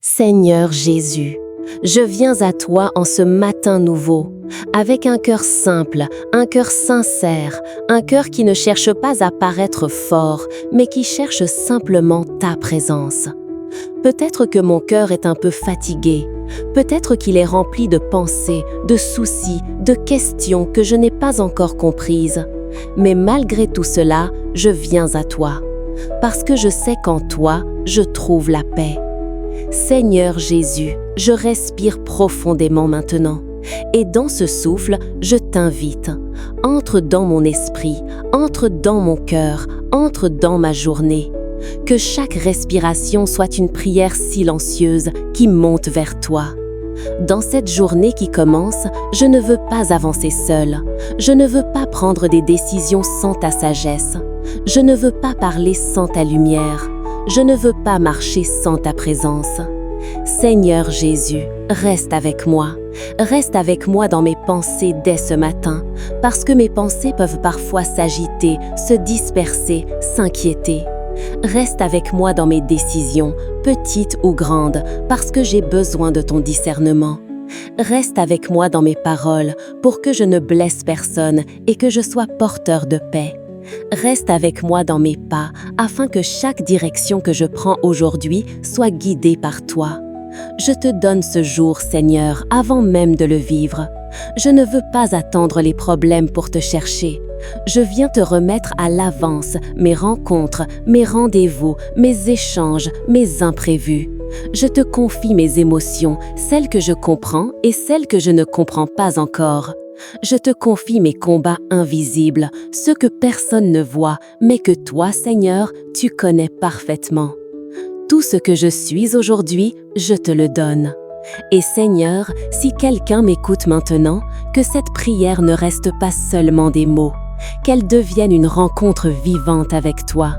Seigneur Jésus, je viens à toi en ce matin nouveau, avec un cœur simple, un cœur sincère, un cœur qui ne cherche pas à paraître fort, mais qui cherche simplement ta présence. Peut-être que mon cœur est un peu fatigué, peut-être qu'il est rempli de pensées, de soucis, de questions que je n'ai pas encore comprises. Mais malgré tout cela, je viens à toi, parce que je sais qu'en toi, je trouve la paix. Seigneur Jésus, je respire profondément maintenant. Et dans ce souffle, je t'invite. Entre dans mon esprit, entre dans mon cœur, entre dans ma journée. Que chaque respiration soit une prière silencieuse qui monte vers toi. Dans cette journée qui commence, je ne veux pas avancer seul. Je ne veux pas prendre des décisions sans ta sagesse. Je ne veux pas parler sans ta lumière. Je ne veux pas marcher sans ta présence. Seigneur Jésus, reste avec moi. Reste avec moi dans mes pensées dès ce matin, parce que mes pensées peuvent parfois s'agiter, se disperser, s'inquiéter. Reste avec moi dans mes décisions, petites ou grandes, parce que j'ai besoin de ton discernement. Reste avec moi dans mes paroles, pour que je ne blesse personne et que je sois porteur de paix. Reste avec moi dans mes pas, afin que chaque direction que je prends aujourd'hui soit guidée par toi. Je te donne ce jour, Seigneur, avant même de le vivre. Je ne veux pas attendre les problèmes pour te chercher. Je viens te remettre à l'avance mes rencontres, mes rendez-vous, mes échanges, mes imprévus. Je te confie mes émotions, celles que je comprends et celles que je ne comprends pas encore. Je te confie mes combats invisibles, ceux que personne ne voit, mais que toi, Seigneur, tu connais parfaitement. Tout ce que je suis aujourd'hui, je te le donne. Et Seigneur, si quelqu'un m'écoute maintenant, que cette prière ne reste pas seulement des mots, qu'elle devienne une rencontre vivante avec toi.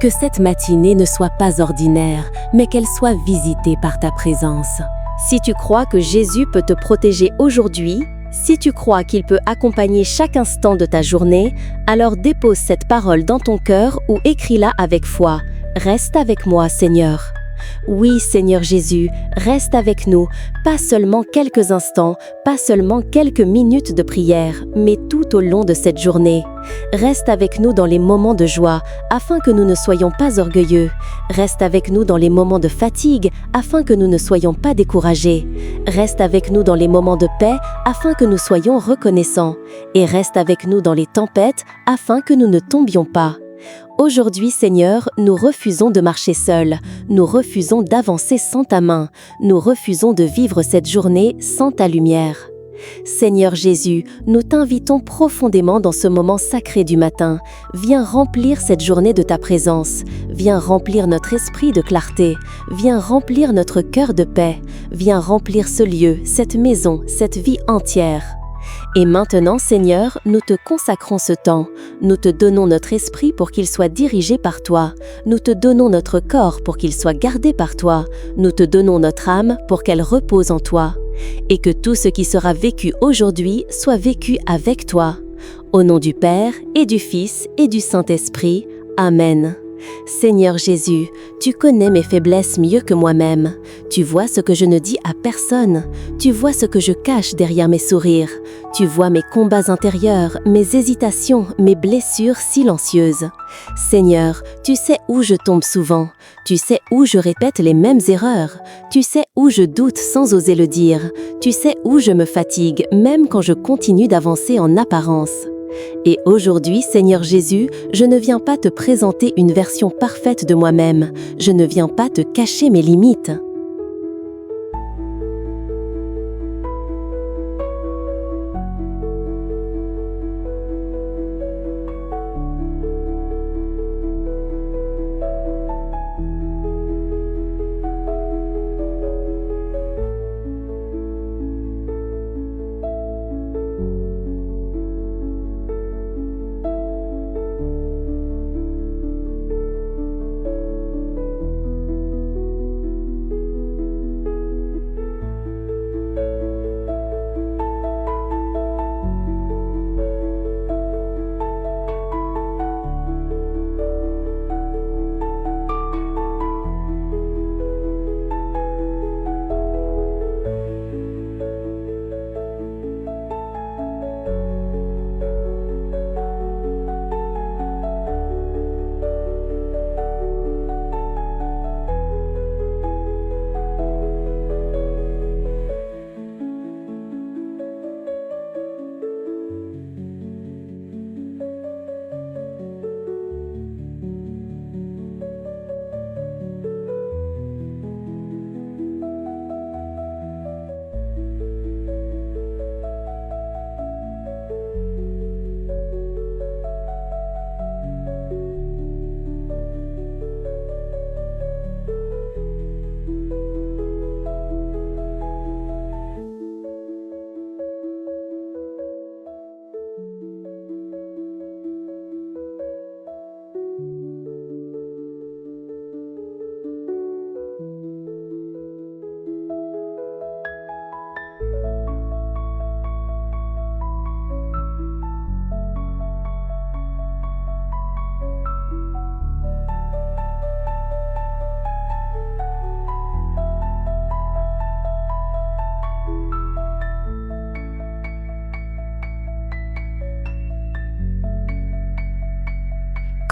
Que cette matinée ne soit pas ordinaire, mais qu'elle soit visitée par ta présence. Si tu crois que Jésus peut te protéger aujourd'hui, si tu crois qu'il peut accompagner chaque instant de ta journée, alors dépose cette parole dans ton cœur ou écris-la avec foi. Reste avec moi, Seigneur. Oui, Seigneur Jésus, reste avec nous, pas seulement quelques instants, pas seulement quelques minutes de prière, mais tout au long de cette journée. Reste avec nous dans les moments de joie, afin que nous ne soyons pas orgueilleux. Reste avec nous dans les moments de fatigue, afin que nous ne soyons pas découragés. Reste avec nous dans les moments de paix, afin que nous soyons reconnaissants. Et reste avec nous dans les tempêtes, afin que nous ne tombions pas. Aujourd'hui, Seigneur, nous refusons de marcher seuls, nous refusons d'avancer sans ta main, nous refusons de vivre cette journée sans ta lumière. Seigneur Jésus, nous t'invitons profondément dans ce moment sacré du matin. Viens remplir cette journée de ta présence, viens remplir notre esprit de clarté, viens remplir notre cœur de paix, viens remplir ce lieu, cette maison, cette vie entière. Et maintenant, Seigneur, nous te consacrons ce temps. Nous te donnons notre esprit pour qu'il soit dirigé par toi. Nous te donnons notre corps pour qu'il soit gardé par toi. Nous te donnons notre âme pour qu'elle repose en toi. Et que tout ce qui sera vécu aujourd'hui soit vécu avec toi. Au nom du Père et du Fils et du Saint-Esprit. Amen. Seigneur Jésus, tu connais mes faiblesses mieux que moi-même. Tu vois ce que je ne dis à personne. Tu vois ce que je cache derrière mes sourires. Tu vois mes combats intérieurs, mes hésitations, mes blessures silencieuses. Seigneur, tu sais où je tombe souvent. Tu sais où je répète les mêmes erreurs. Tu sais où je doute sans oser le dire. Tu sais où je me fatigue, même quand je continue d'avancer en apparence. Et aujourd'hui, Seigneur Jésus, je ne viens pas te présenter une version parfaite de moi-même. Je ne viens pas te cacher mes limites.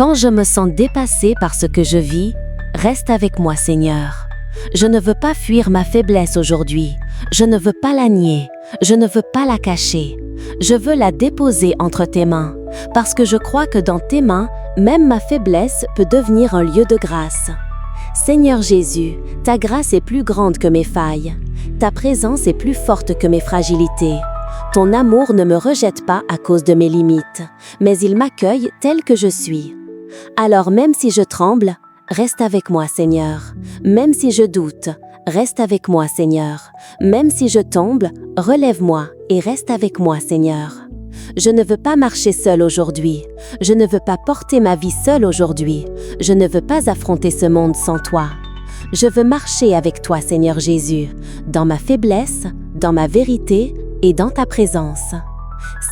Quand je me sens dépassée par ce que je vis, reste avec moi, Seigneur. Je ne veux pas fuir ma faiblesse aujourd'hui. Je ne veux pas la nier. Je ne veux pas la cacher. Je veux la déposer entre tes mains, parce que je crois que dans tes mains, même ma faiblesse peut devenir un lieu de grâce. Seigneur Jésus, ta grâce est plus grande que mes failles. Ta présence est plus forte que mes fragilités. Ton amour ne me rejette pas à cause de mes limites, mais il m'accueille tel que je suis. Alors même si je tremble, reste avec moi, Seigneur. Même si je doute, reste avec moi, Seigneur. Même si je tombe, relève-moi et reste avec moi, Seigneur. Je ne veux pas marcher seul aujourd'hui. Je ne veux pas porter ma vie seule aujourd'hui. Je ne veux pas affronter ce monde sans toi. Je veux marcher avec toi, Seigneur Jésus, dans ma faiblesse, dans ma vérité et dans ta présence.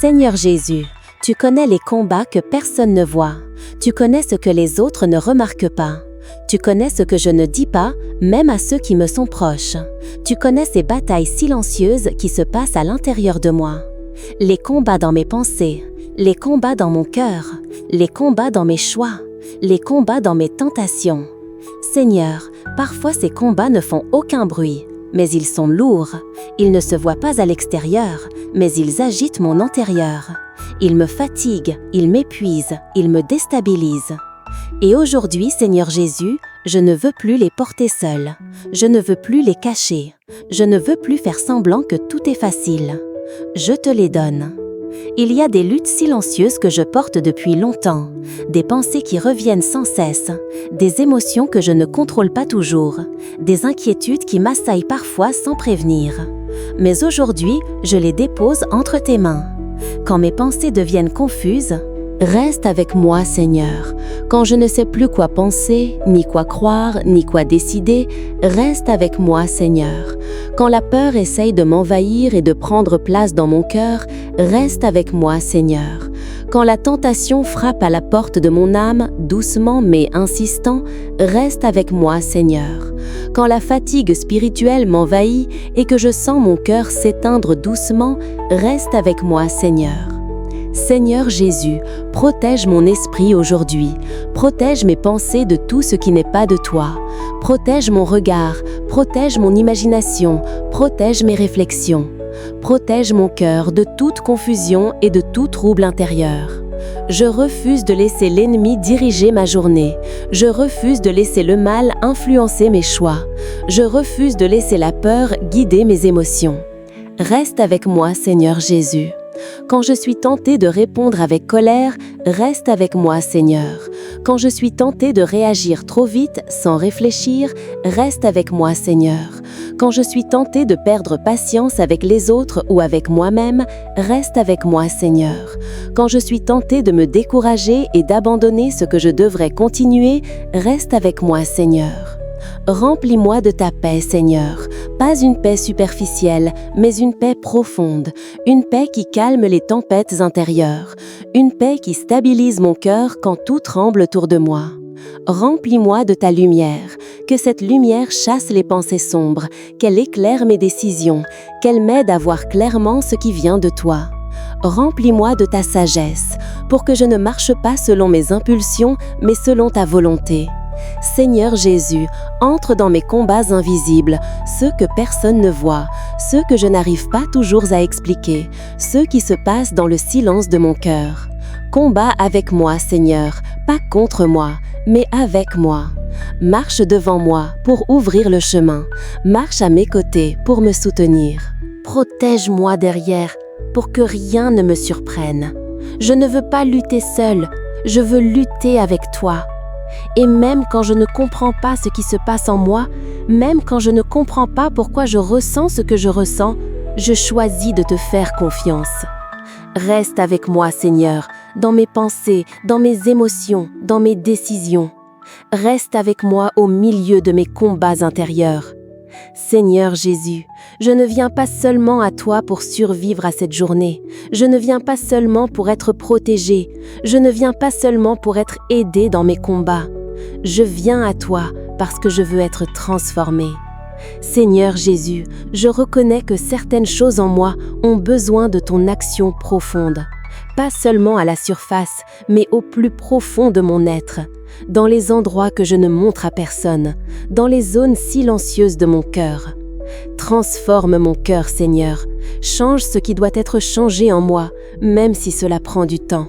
Seigneur Jésus, tu connais les combats que personne ne voit. Tu connais ce que les autres ne remarquent pas. Tu connais ce que je ne dis pas, même à ceux qui me sont proches. Tu connais ces batailles silencieuses qui se passent à l'intérieur de moi. Les combats dans mes pensées, les combats dans mon cœur, les combats dans mes choix, les combats dans mes tentations. Seigneur, parfois ces combats ne font aucun bruit, mais ils sont lourds. Ils ne se voient pas à l'extérieur, mais ils agitent mon intérieur. Ils me fatiguent, ils m'épuisent, ils me déstabilisent. Et aujourd'hui, Seigneur Jésus, je ne veux plus les porter seuls. Je ne veux plus les cacher. Je ne veux plus faire semblant que tout est facile. Je te les donne. Il y a des luttes silencieuses que je porte depuis longtemps, des pensées qui reviennent sans cesse, des émotions que je ne contrôle pas toujours, des inquiétudes qui m'assaillent parfois sans prévenir. Mais aujourd'hui, je les dépose entre tes mains. Quand mes pensées deviennent confuses, reste avec moi, Seigneur. Quand je ne sais plus quoi penser, ni quoi croire, ni quoi décider, reste avec moi, Seigneur. Quand la peur essaye de m'envahir et de prendre place dans mon cœur, reste avec moi, Seigneur. Quand la tentation frappe à la porte de mon âme, doucement mais insistant, reste avec moi, Seigneur. Quand la fatigue spirituelle m'envahit et que je sens mon cœur s'éteindre doucement, reste avec moi, Seigneur. Seigneur Jésus, protège mon esprit aujourd'hui, protège mes pensées de tout ce qui n'est pas de toi, protège mon regard, protège mon imagination, protège mes réflexions, protège mon cœur de toute confusion et de tout trouble intérieur. Je refuse de laisser l'ennemi diriger ma journée, je refuse de laisser le mal influencer mes choix, je refuse de laisser la peur guider mes émotions. Reste avec moi, Seigneur Jésus. Quand je suis tentée de répondre avec colère, reste avec moi, Seigneur. Quand je suis tentée de réagir trop vite, sans réfléchir, reste avec moi, Seigneur. Quand je suis tentée de perdre patience avec les autres ou avec moi-même, reste avec moi, Seigneur. Quand je suis tentée de me décourager et d'abandonner ce que je devrais continuer, reste avec moi, Seigneur. Remplis-moi de ta paix, Seigneur, pas une paix superficielle, mais une paix profonde, une paix qui calme les tempêtes intérieures, une paix qui stabilise mon cœur quand tout tremble autour de moi. Remplis-moi de ta lumière, que cette lumière chasse les pensées sombres, qu'elle éclaire mes décisions, qu'elle m'aide à voir clairement ce qui vient de toi. Remplis-moi de ta sagesse, pour que je ne marche pas selon mes impulsions, mais selon ta volonté. Seigneur Jésus, entre dans mes combats invisibles, ceux que personne ne voit, ceux que je n'arrive pas toujours à expliquer, ceux qui se passent dans le silence de mon cœur. Combat avec moi, Seigneur, pas contre moi, mais avec moi. Marche devant moi pour ouvrir le chemin, marche à mes côtés pour me soutenir. Protège-moi derrière pour que rien ne me surprenne. Je ne veux pas lutter seule, je veux lutter avec toi. Et même quand je ne comprends pas ce qui se passe en moi, même quand je ne comprends pas pourquoi je ressens ce que je ressens, je choisis de te faire confiance. Reste avec moi, Seigneur, dans mes pensées, dans mes émotions, dans mes décisions. Reste avec moi au milieu de mes combats intérieurs. Seigneur Jésus, je ne viens pas seulement à toi pour survivre à cette journée. Je ne viens pas seulement pour être protégé. Je ne viens pas seulement pour être aidé dans mes combats. Je viens à toi parce que je veux être transformé. Seigneur Jésus, je reconnais que certaines choses en moi ont besoin de ton action profonde. pas seulement à la surface, mais au plus profond de mon être, dans les endroits que je ne montre à personne, dans les zones silencieuses de mon cœur. Transforme mon cœur, Seigneur. Change ce qui doit être changé en moi, même si cela prend du temps.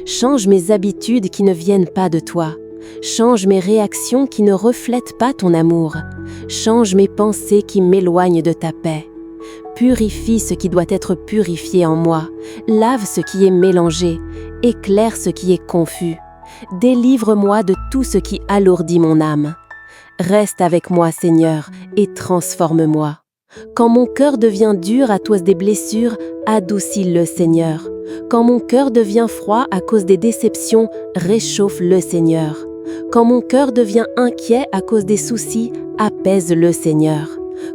Change mes habitudes qui ne viennent pas de toi. Change mes réactions qui ne reflètent pas ton amour. Change mes pensées qui m'éloignent de ta paix. Purifie ce qui doit être purifié en moi. Lave ce qui est mélangé. Éclaire ce qui est confus. Délivre-moi de tout ce qui alourdit mon âme. Reste avec moi, Seigneur, et transforme-moi. Quand mon cœur devient dur à cause des blessures, adoucis-le, Seigneur. Quand mon cœur devient froid à cause des déceptions, réchauffe-le, Seigneur. Quand mon cœur devient inquiet à cause des soucis, apaise-le, Seigneur.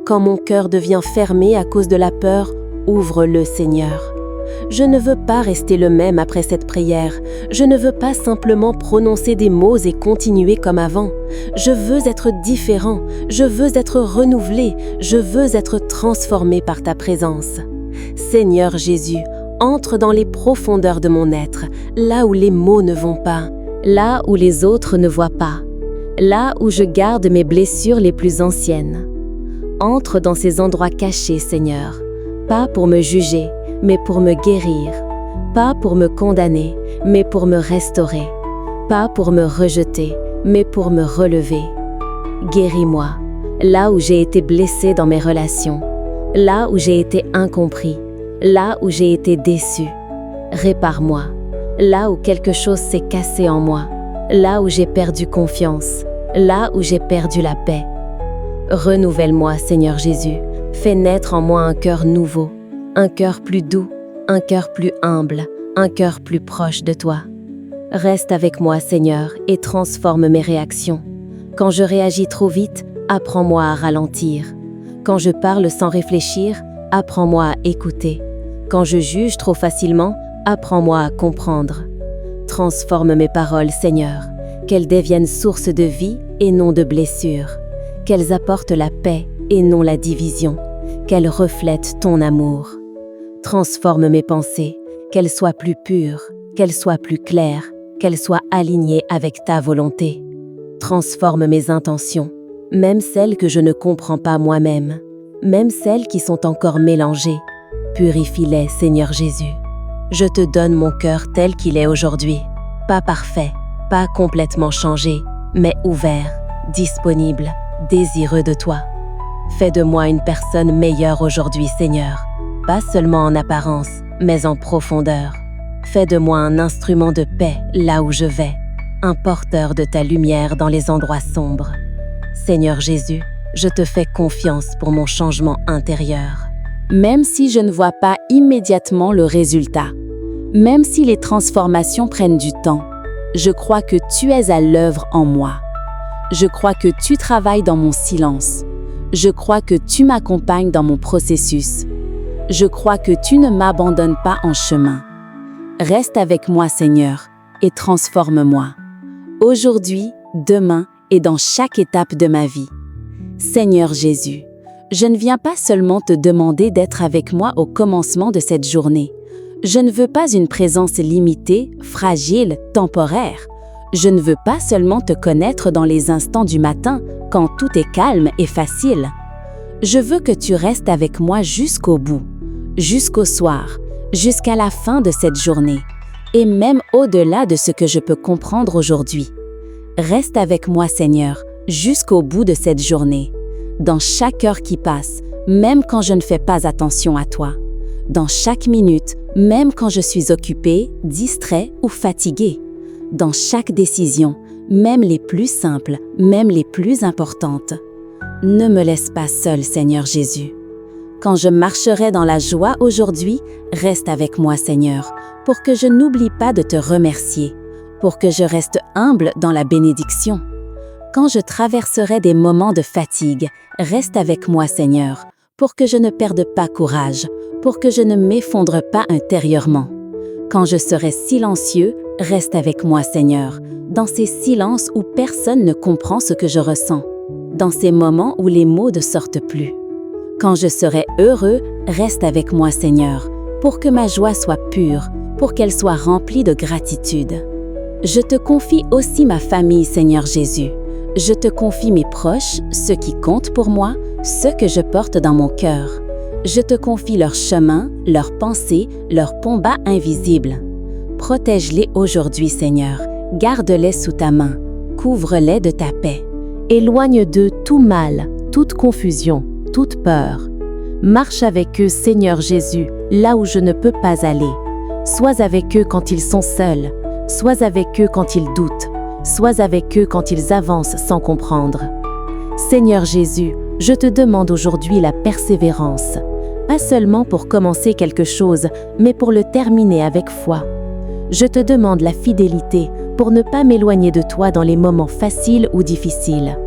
Quand mon cœur devient fermé à cause de la peur, ouvre-le, Seigneur. Je ne veux pas rester le même après cette prière. Je ne veux pas simplement prononcer des mots et continuer comme avant. Je veux être différent. Je veux être renouvelé. Je veux être transformé par ta présence. Seigneur Jésus, entre dans les profondeurs de mon être, là où les mots ne vont pas, là où les autres ne voient pas, là où je garde mes blessures les plus anciennes. Entre dans ces endroits cachés, Seigneur, pas pour me juger, mais pour me guérir, pas pour me condamner, mais pour me restaurer, pas pour me rejeter, mais pour me relever. Guéris-moi, là où j'ai été blessé dans mes relations, là où j'ai été incompris, là où j'ai été déçu. Répare-moi, là où quelque chose s'est cassé en moi, là où j'ai perdu confiance, là où j'ai perdu la paix. Renouvelle-moi, Seigneur Jésus, fais naître en moi un cœur nouveau, un cœur plus doux, un cœur plus humble, un cœur plus proche de toi. Reste avec moi, Seigneur, et transforme mes réactions. Quand je réagis trop vite, apprends-moi à ralentir. Quand je parle sans réfléchir, apprends-moi à écouter. Quand je juge trop facilement, apprends-moi à comprendre. Transforme mes paroles, Seigneur, qu'elles deviennent source de vie et non de blessures, qu'elles apportent la paix et non la division, qu'elles reflètent ton amour. Transforme mes pensées, qu'elles soient plus pures, qu'elles soient plus claires, qu'elles soient alignées avec ta volonté. Transforme mes intentions, même celles que je ne comprends pas moi-même, même celles qui sont encore mélangées. Purifie-les, Seigneur Jésus. Je te donne mon cœur tel qu'il est aujourd'hui, pas parfait, pas complètement changé, mais ouvert, disponible, désireux de toi. Fais de moi une personne meilleure aujourd'hui, Seigneur, pas seulement en apparence, mais en profondeur. Fais de moi un instrument de paix là où je vais, un porteur de ta lumière dans les endroits sombres. Seigneur Jésus, je te fais confiance pour mon changement intérieur. Même si je ne vois pas immédiatement le résultat, même si les transformations prennent du temps, je crois que tu es à l'œuvre en moi. Je crois que tu travailles dans mon silence. Je crois que tu m'accompagnes dans mon processus. Je crois que tu ne m'abandonnes pas en chemin. Reste avec moi, Seigneur, et transforme-moi. Aujourd'hui, demain et dans chaque étape de ma vie. Seigneur Jésus, je ne viens pas seulement te demander d'être avec moi au commencement de cette journée. Je ne veux pas une présence limitée, fragile, temporaire. Je ne veux pas seulement te connaître dans les instants du matin, quand tout est calme et facile. Je veux que tu restes avec moi jusqu'au bout, jusqu'au soir, jusqu'à la fin de cette journée, et même au-delà de ce que je peux comprendre aujourd'hui. Reste avec moi, Seigneur, jusqu'au bout de cette journée, dans chaque heure qui passe, même quand je ne fais pas attention à toi, dans chaque minute, même quand je suis occupé, distrait ou fatigué, dans chaque décision, même les plus simples, même les plus importantes. Ne me laisse pas seul, Seigneur Jésus. Quand je marcherai dans la joie aujourd'hui, reste avec moi, Seigneur, pour que je n'oublie pas de te remercier, pour que je reste humble dans la bénédiction. Quand je traverserai des moments de fatigue, reste avec moi, Seigneur, pour que je ne perde pas courage, pour que je ne m'effondre pas intérieurement. Quand je serai silencieux, reste avec moi, Seigneur, dans ces silences où personne ne comprend ce que je ressens, dans ces moments où les mots ne sortent plus. Quand je serai heureux, reste avec moi, Seigneur, pour que ma joie soit pure, pour qu'elle soit remplie de gratitude. Je te confie aussi ma famille, Seigneur Jésus. Je te confie mes proches, ceux qui comptent pour moi, ceux que je porte dans mon cœur. Je te confie leurs chemins, leurs pensées, leurs combats invisibles. Protège-les aujourd'hui, Seigneur. Garde-les sous ta main. Couvre-les de ta paix. Éloigne d'eux tout mal, toute confusion, toute peur. Marche avec eux, Seigneur Jésus, là où je ne peux pas aller. Sois avec eux quand ils sont seuls. Sois avec eux quand ils doutent. Sois avec eux quand ils avancent sans comprendre. Seigneur Jésus, je te demande aujourd'hui la persévérance. Pas seulement pour commencer quelque chose, mais pour le terminer avec foi. Je te demande la fidélité pour ne pas m'éloigner de toi dans les moments faciles ou difficiles.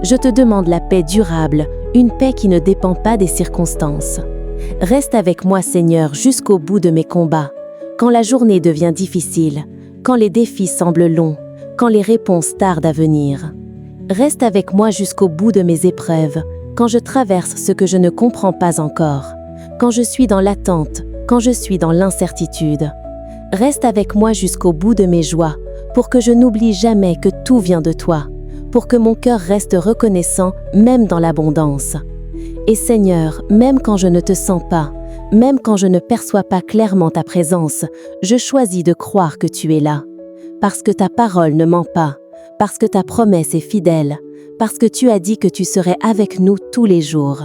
Je te demande la paix durable, une paix qui ne dépend pas des circonstances. Reste avec moi, Seigneur, jusqu'au bout de mes combats. Quand la journée devient difficile, quand les défis semblent longs, quand les réponses tardent à venir. Reste avec moi jusqu'au bout de mes épreuves, quand je traverse ce que je ne comprends pas encore, quand je suis dans l'attente, quand je suis dans l'incertitude. Reste avec moi jusqu'au bout de mes joies, pour que je n'oublie jamais que tout vient de toi, pour que mon cœur reste reconnaissant même dans l'abondance. Et Seigneur, même quand je ne te sens pas, même quand je ne perçois pas clairement ta présence, je choisis de croire que tu es là. Parce que ta parole ne ment pas, parce que ta promesse est fidèle, parce que tu as dit que tu serais avec nous tous les jours.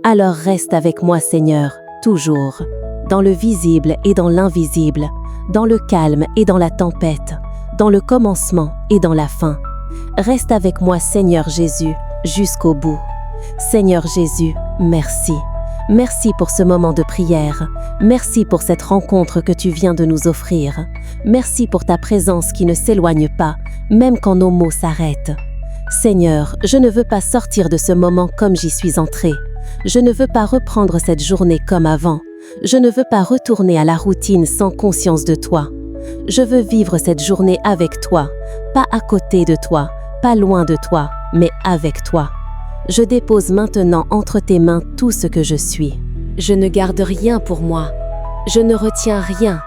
Alors reste avec moi, Seigneur, toujours, dans le visible et dans l'invisible, dans le calme et dans la tempête, dans le commencement et dans la fin. Reste avec moi, Seigneur Jésus, jusqu'au bout. Seigneur Jésus, merci. Merci pour ce moment de prière. Merci pour cette rencontre que tu viens de nous offrir. Merci pour ta présence qui ne s'éloigne pas, même quand nos mots s'arrêtent. Seigneur, je ne veux pas sortir de ce moment comme j'y suis entrée. Je ne veux pas reprendre cette journée comme avant. Je ne veux pas retourner à la routine sans conscience de toi. Je veux vivre cette journée avec toi, pas à côté de toi, pas loin de toi, mais avec toi. Je dépose maintenant entre tes mains tout ce que je suis. Je ne garde rien pour moi. Je ne retiens rien.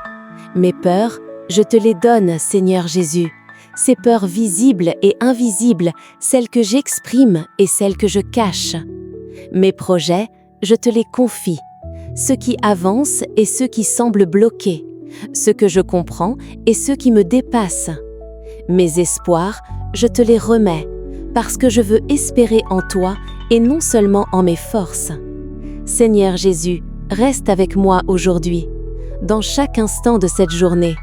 Mes peurs, je te les donne, Seigneur Jésus. Ces peurs visibles et invisibles, celles que j'exprime et celles que je cache. Mes projets, je te les confie. Ceux qui avancent et ceux qui semblent bloqués. Ceux que je comprends et ceux qui me dépassent. Mes espoirs, je te les remets, parce que je veux espérer en toi et non seulement en mes forces. Seigneur Jésus, reste avec moi aujourd'hui, dans chaque instant de cette journée,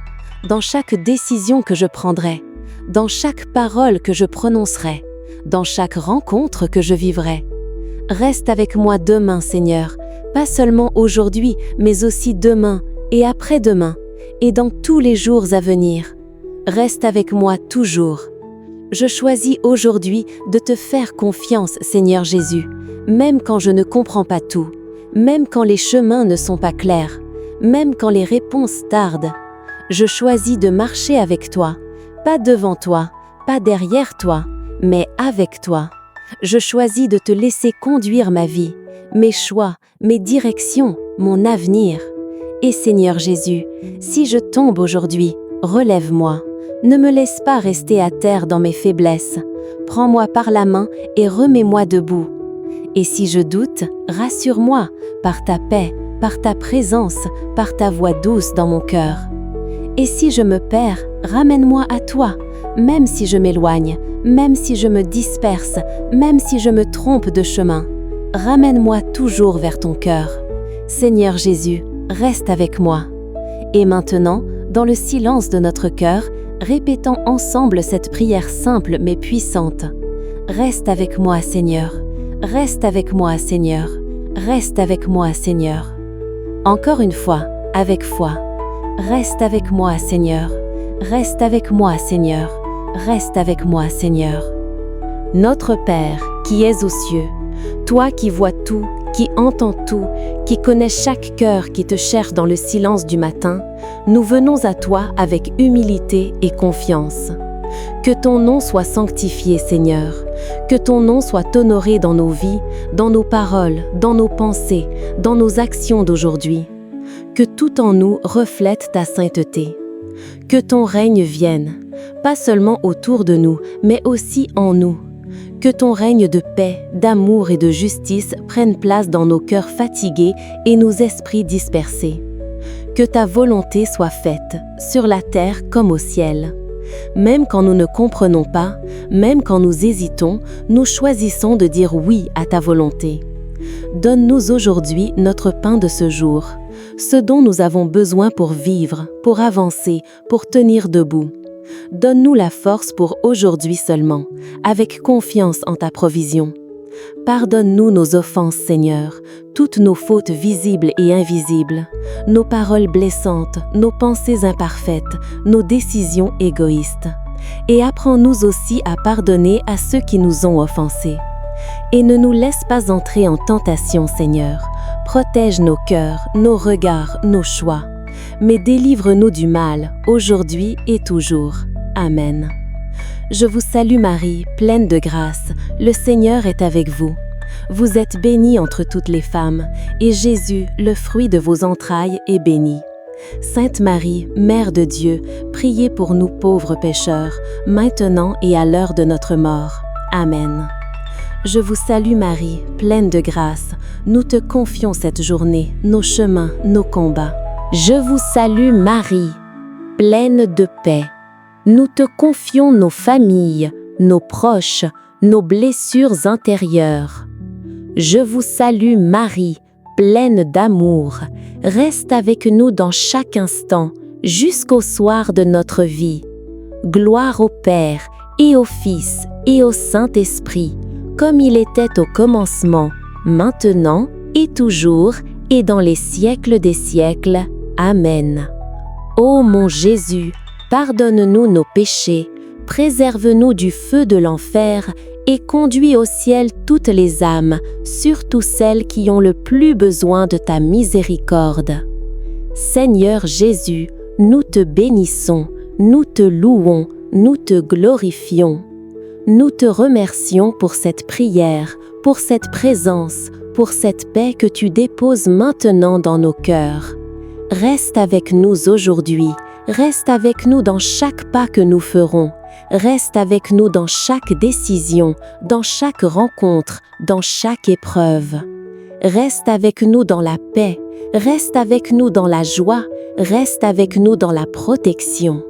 dans chaque décision que je prendrai, dans chaque parole que je prononcerai, dans chaque rencontre que je vivrai. Reste avec moi demain, Seigneur, pas seulement aujourd'hui, mais aussi demain et après-demain, et dans tous les jours à venir. Reste avec moi toujours. Je choisis aujourd'hui de te faire confiance, Seigneur Jésus, même quand je ne comprends pas tout, même quand les chemins ne sont pas clairs, même quand les réponses tardent. Je choisis de marcher avec toi, pas devant toi, pas derrière toi, mais avec toi. Je choisis de te laisser conduire ma vie, mes choix, mes directions, mon avenir. Et Seigneur Jésus, si je tombe aujourd'hui, relève-moi. Ne me laisse pas rester à terre dans mes faiblesses. Prends-moi par la main et remets-moi debout. Et si je doute, rassure-moi par ta paix, par ta présence, par ta voix douce dans mon cœur. Et si je me perds, ramène-moi à toi, même si je m'éloigne, même si je me disperse, même si je me trompe de chemin. Ramène-moi toujours vers ton cœur. Seigneur Jésus, reste avec moi. Et maintenant, dans le silence de notre cœur, répétons ensemble cette prière simple mais puissante. Reste avec moi, Seigneur. Reste avec moi, Seigneur. Reste avec moi, Seigneur. Encore une fois, avec foi. Reste avec moi, Seigneur. Reste avec moi, Seigneur. Reste avec moi, Seigneur. Notre Père, qui es aux cieux, toi qui vois tout, qui entends tout, qui connais chaque cœur qui te cherche dans le silence du matin, nous venons à toi avec humilité et confiance. Que ton nom soit sanctifié, Seigneur. Que ton nom soit honoré dans nos vies, dans nos paroles, dans nos pensées, dans nos actions d'aujourd'hui. Que tout en nous reflète ta sainteté. Que ton règne vienne, pas seulement autour de nous, mais aussi en nous. Que ton règne de paix, d'amour et de justice prenne place dans nos cœurs fatigués et nos esprits dispersés. Que ta volonté soit faite, sur la terre comme au ciel. Même quand nous ne comprenons pas, même quand nous hésitons, nous choisissons de dire oui à ta volonté. Donne-nous aujourd'hui notre pain de ce jour, ce dont nous avons besoin pour vivre, pour avancer, pour tenir debout. Donne-nous la force pour aujourd'hui seulement, avec confiance en ta provision. Pardonne-nous nos offenses, Seigneur, toutes nos fautes visibles et invisibles, nos paroles blessantes, nos pensées imparfaites, nos décisions égoïstes. Et apprends-nous aussi à pardonner à ceux qui nous ont offensés. Et ne nous laisse pas entrer en tentation, Seigneur. Protège nos cœurs, nos regards, nos choix. Mais délivre-nous du mal, aujourd'hui et toujours. Amen. Je vous salue Marie, pleine de grâce, le Seigneur est avec vous. Vous êtes bénie entre toutes les femmes, et Jésus, le fruit de vos entrailles, est béni. Sainte Marie, Mère de Dieu, priez pour nous pauvres pécheurs, maintenant et à l'heure de notre mort. Amen. Je vous salue Marie, pleine de grâce, nous te confions cette journée, nos chemins, nos combats. Je vous salue Marie, pleine de paix. Nous te confions nos familles, nos proches, nos blessures intérieures. Je vous salue Marie, pleine d'amour. Reste avec nous dans chaque instant, jusqu'au soir de notre vie. Gloire au Père, et au Fils, et au Saint-Esprit, comme il était au commencement, maintenant et toujours, et dans les siècles des siècles. Amen. Ô mon Jésus, pardonne-nous nos péchés, préserve-nous du feu de l'enfer et conduis au ciel toutes les âmes, surtout celles qui ont le plus besoin de ta miséricorde. Seigneur Jésus, nous te bénissons, nous te louons, nous te glorifions. Nous te remercions pour cette prière, pour cette présence, pour cette paix que tu déposes maintenant dans nos cœurs. Reste avec nous aujourd'hui, reste avec nous dans chaque pas que nous ferons, reste avec nous dans chaque décision, dans chaque rencontre, dans chaque épreuve. Reste avec nous dans la paix, reste avec nous dans la joie, reste avec nous dans la protection.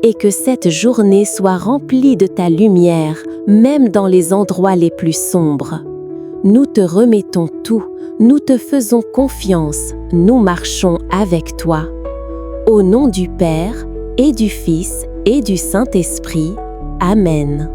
Et que cette journée soit remplie de ta lumière, même dans les endroits les plus sombres. Nous te remettons tout, nous te faisons confiance, nous marchons avec toi. Au nom du Père, et du Fils, et du Saint-Esprit. Amen.